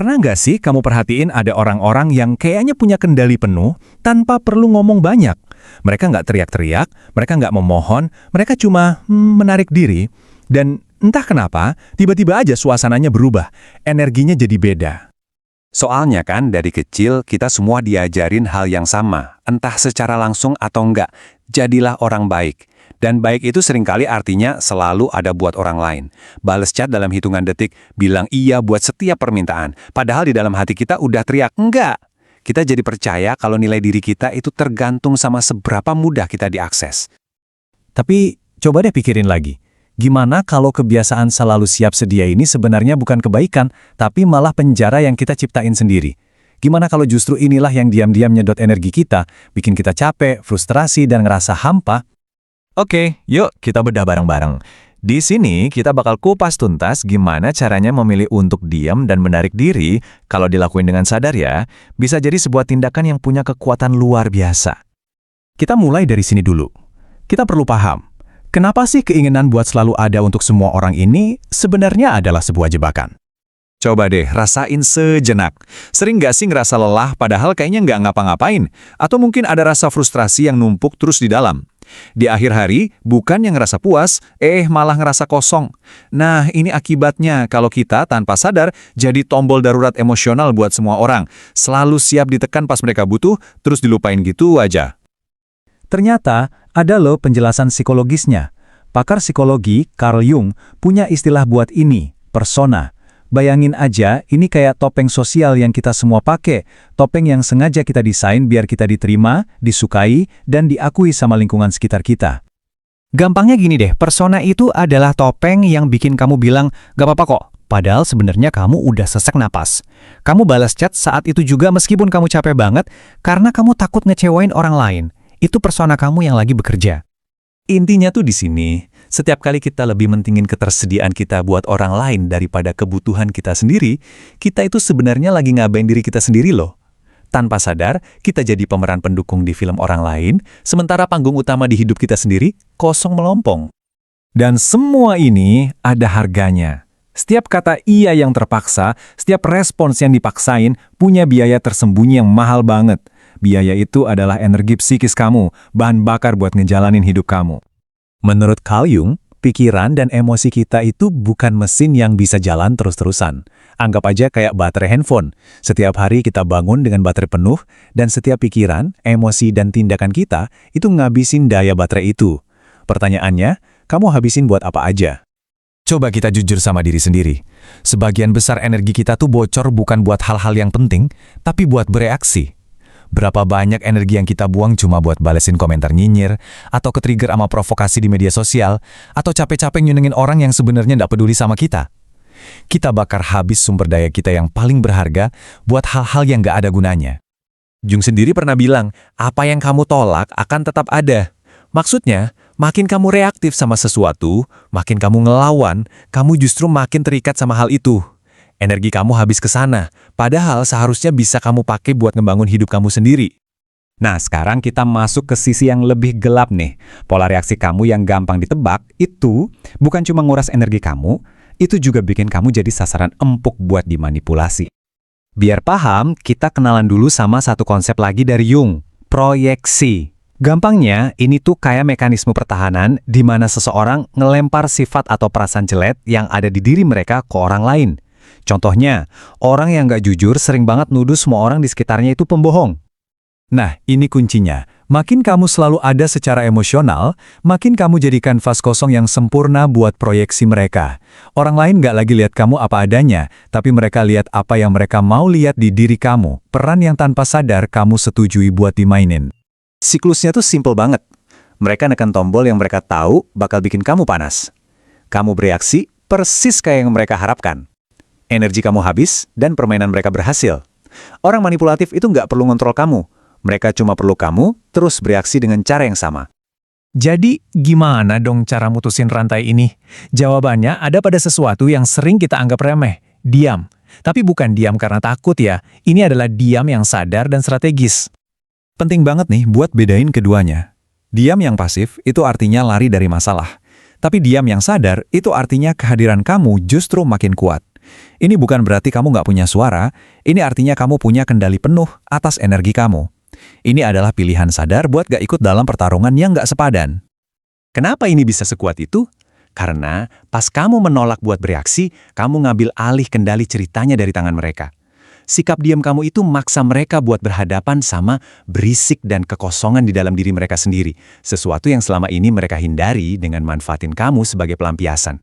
Pernah nggak sih kamu perhatiin ada orang-orang yang kayaknya punya kendali penuh tanpa perlu ngomong banyak? Mereka nggak teriak-teriak, mereka nggak memohon, mereka cuma menarik diri. Dan entah kenapa, tiba-tiba aja suasananya berubah, energinya jadi beda. Soalnya kan dari kecil kita semua diajarin hal yang sama, entah secara langsung atau enggak. Jadilah orang baik. Dan baik itu seringkali artinya selalu ada buat orang lain. Bales chat dalam hitungan detik, bilang iya buat setiap permintaan. Padahal di dalam hati kita udah teriak, enggak. Kita jadi percaya kalau nilai diri kita itu tergantung sama seberapa mudah kita diakses. Tapi coba deh pikirin lagi. Gimana kalau kebiasaan selalu siap sedia ini sebenarnya bukan kebaikan, tapi malah penjara yang kita ciptain sendiri? Gimana kalau justru inilah yang diam-diam nyedot energi kita, bikin kita capek, frustrasi, dan ngerasa hampa? Oke, yuk kita bedah bareng-bareng. Di sini kita bakal kupas tuntas gimana caranya memilih untuk diam dan menarik diri. Kalau dilakuin dengan sadar ya, bisa jadi sebuah tindakan yang punya kekuatan luar biasa. Kita mulai dari sini dulu. Kita perlu paham, kenapa sih keinginan buat selalu ada untuk semua orang ini sebenarnya adalah sebuah jebakan? Coba deh, rasain sejenak. Sering nggak sih ngerasa lelah padahal kayaknya nggak ngapa-ngapain? Atau mungkin ada rasa frustrasi yang numpuk terus di dalam? Di akhir hari, bukan yang ngerasa puas, malah ngerasa kosong. Nah, ini akibatnya kalau kita tanpa sadar jadi tombol darurat emosional buat semua orang. Selalu siap ditekan pas mereka butuh, terus dilupain gitu aja. Ternyata, ada loh penjelasan psikologisnya. Pakar psikologi, Carl Jung, punya istilah buat ini, persona. Bayangin aja, ini kayak topeng sosial yang kita semua pakai. Topeng yang sengaja kita desain biar kita diterima, disukai, dan diakui sama lingkungan sekitar kita. Gampangnya gini deh, persona itu adalah topeng yang bikin kamu bilang, gak apa-apa kok. Padahal sebenarnya kamu udah sesek napas. Kamu balas chat saat itu juga meskipun kamu capek banget, karena kamu takut ngecewain orang lain. Itu persona kamu yang lagi bekerja. Intinya tuh di sini, setiap kali kita lebih mentingin ketersediaan kita buat orang lain daripada kebutuhan kita sendiri, kita itu sebenarnya lagi ngabain diri kita sendiri loh. Tanpa sadar, kita jadi pemeran pendukung di film orang lain, sementara panggung utama di hidup kita sendiri kosong melompong. Dan semua ini ada harganya. Setiap kata iya yang terpaksa, setiap respons yang dipaksain, punya biaya tersembunyi yang mahal banget. Biaya itu adalah energi psikis kamu, bahan bakar buat ngejalanin hidup kamu. Menurut Carl Jung, pikiran dan emosi kita itu bukan mesin yang bisa jalan terus-terusan. Anggap aja kayak baterai handphone. Setiap hari kita bangun dengan baterai penuh, dan setiap pikiran, emosi, dan tindakan kita itu ngabisin daya baterai itu. Pertanyaannya, kamu habisin buat apa aja? Coba kita jujur sama diri sendiri. Sebagian besar energi kita tuh bocor bukan buat hal-hal yang penting, tapi buat bereaksi. Berapa banyak energi yang kita buang cuma buat balesin komentar nyinyir, atau ketrigger sama provokasi di media sosial, atau capek-capek nyunengin orang yang sebenarnya nggak peduli sama kita. Kita bakar habis sumber daya kita yang paling berharga buat hal-hal yang nggak ada gunanya. Jung sendiri pernah bilang, apa yang kamu tolak akan tetap ada. Maksudnya, makin kamu reaktif sama sesuatu, makin kamu ngelawan, kamu justru makin terikat sama hal itu. Energi kamu habis ke sana, padahal seharusnya bisa kamu pakai buat ngebangun hidup kamu sendiri. Nah, sekarang kita masuk ke sisi yang lebih gelap nih. Pola reaksi kamu yang gampang ditebak, itu bukan cuma nguras energi kamu, itu juga bikin kamu jadi sasaran empuk buat dimanipulasi. Biar paham, kita kenalan dulu sama satu konsep lagi dari Jung, proyeksi. Gampangnya, ini tuh kayak mekanisme pertahanan di mana seseorang ngelempar sifat atau perasaan jelek yang ada di diri mereka ke orang lain. Contohnya, orang yang nggak jujur sering banget nuduh semua orang di sekitarnya itu pembohong. Nah, ini kuncinya. Makin kamu selalu ada secara emosional, makin kamu jadikan vas kosong yang sempurna buat proyeksi mereka. Orang lain nggak lagi lihat kamu apa adanya, tapi mereka lihat apa yang mereka mau lihat di diri kamu. Peran yang tanpa sadar kamu setujui buat dimainin. Siklusnya tuh simple banget. Mereka neken tombol yang mereka tahu bakal bikin kamu panas. Kamu bereaksi persis kayak yang mereka harapkan. Energi kamu habis, dan permainan mereka berhasil. Orang manipulatif itu nggak perlu ngontrol kamu. Mereka cuma perlu kamu terus bereaksi dengan cara yang sama. Jadi, gimana dong cara mutusin rantai ini? Jawabannya ada pada sesuatu yang sering kita anggap remeh, diam. Tapi bukan diam karena takut ya, ini adalah diam yang sadar dan strategis. Penting banget nih buat bedain keduanya. Diam yang pasif itu artinya lari dari masalah. Tapi diam yang sadar itu artinya kehadiran kamu justru makin kuat. Ini bukan berarti kamu nggak punya suara, ini artinya kamu punya kendali penuh atas energi kamu. Ini adalah pilihan sadar buat gak ikut dalam pertarungan yang gak sepadan. Kenapa ini bisa sekuat itu? Karena pas kamu menolak buat bereaksi, kamu ngambil alih kendali ceritanya dari tangan mereka. Sikap diam kamu itu maksa mereka buat berhadapan sama berisik dan kekosongan di dalam diri mereka sendiri, sesuatu yang selama ini mereka hindari dengan manfaatin kamu sebagai pelampiasan.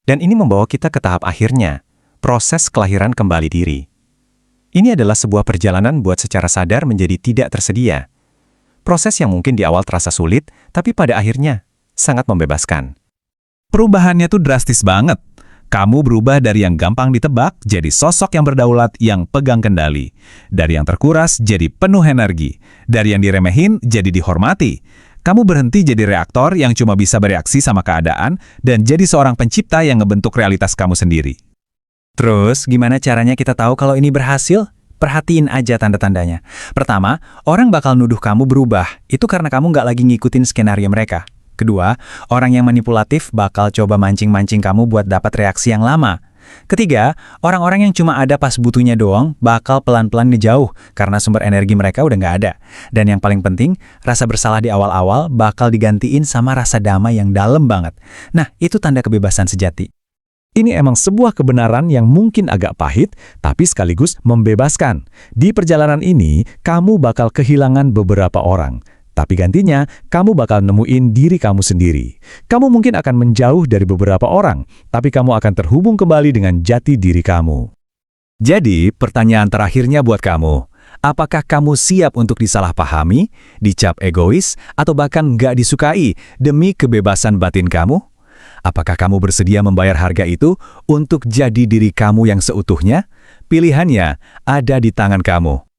Dan ini membawa kita ke tahap akhirnya, proses kelahiran kembali diri. Ini adalah sebuah perjalanan buat secara sadar menjadi tidak tersedia. Proses yang mungkin di awal terasa sulit, tapi pada akhirnya sangat membebaskan. Perubahannya tuh drastis banget. Kamu berubah dari yang gampang ditebak jadi sosok yang berdaulat yang pegang kendali. Dari yang terkuras jadi penuh energi. Dari yang diremehin jadi dihormati. Kamu berhenti jadi reaktor yang cuma bisa bereaksi sama keadaan dan jadi seorang pencipta yang ngebentuk realitas kamu sendiri. Terus, gimana caranya kita tahu kalau ini berhasil? Perhatiin aja tanda-tandanya. Pertama, orang bakal nuduh kamu berubah. Itu karena kamu nggak lagi ngikutin skenario mereka. Kedua, orang yang manipulatif bakal coba mancing-mancing kamu buat dapat reaksi yang lama. Ketiga, orang-orang yang cuma ada pas butuhnya doang bakal pelan-pelan ngejauh karena sumber energi mereka udah nggak ada. Dan yang paling penting, rasa bersalah di awal-awal bakal digantiin sama rasa damai yang dalam banget. Nah, itu tanda kebebasan sejati. Ini emang sebuah kebenaran yang mungkin agak pahit, tapi sekaligus membebaskan. Di perjalanan ini, kamu bakal kehilangan beberapa orang. Tapi gantinya, kamu bakal nemuin diri kamu sendiri. Kamu mungkin akan menjauh dari beberapa orang, tapi kamu akan terhubung kembali dengan jati diri kamu. Jadi, pertanyaan terakhirnya buat kamu. Apakah kamu siap untuk disalahpahami, dicap egois, atau bahkan nggak disukai demi kebebasan batin kamu? Apakah kamu bersedia membayar harga itu untuk jadi diri kamu yang seutuhnya? Pilihannya ada di tangan kamu.